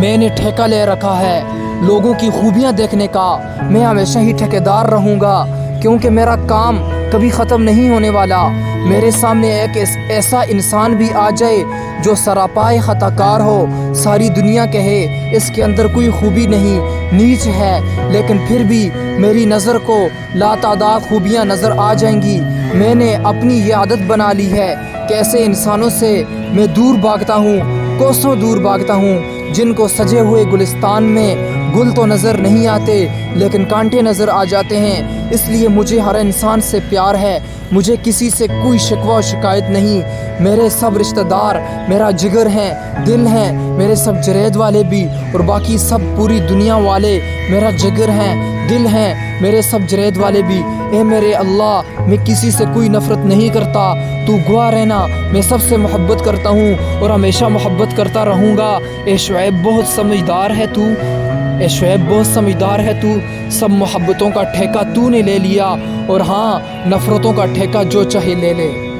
میں نے ٹھیکہ لے رکھا ہے لوگوں کی خوبیاں دیکھنے کا۔ میں ہمیشہ ہی ٹھیکیدار رہوں گا کیونکہ میرا کام کبھی ختم نہیں ہونے والا۔ میرے سامنے ایک ایسا انسان بھی آ جائے جو سراپائے خطا کار ہو، ساری دنیا کہے اس کے اندر کوئی خوبی نہیں، نیچ ہے، لیکن پھر بھی میری نظر کو لاتعداد خوبیاں نظر آ جائیں گی۔ میں نے اپنی یہ عادت بنا لی ہے کہ ایسے انسانوں سے میں دور بھاگتا ہوں، کوسوں دور بھاگتا ہوں، جن کو سجے ہوئے گلستان میں گل تو نظر نہیں آتے لیکن کانٹے نظر آ جاتے ہیں۔ اس لیے مجھے ہر انسان سے پیار ہے، مجھے کسی سے کوئی شکوہ و شکایت نہیں۔ میرے سب رشتہ دار میرا جگر ہیں، دل ہیں، میرے سب جرید والے بھی اور باقی سب پوری دنیا والے میرا جگر ہیں، دل ہیں، میرے سب جرید والے بھی۔ اے میرے اللہ، میں کسی سے کوئی نفرت نہیں کرتا، تو گواہ رہنا میں سب سے محبت کرتا ہوں اور ہمیشہ محبت کرتا رہوں گا۔ اے شعیب بہت سمجھدار ہے تو، اے شعیب بہت سمجھدار ہے تو، سب محبتوں کا ٹھیکہ تو نے لے لیا، اور ہاں نفرتوں کا ٹھیکہ جو چاہے لے لے۔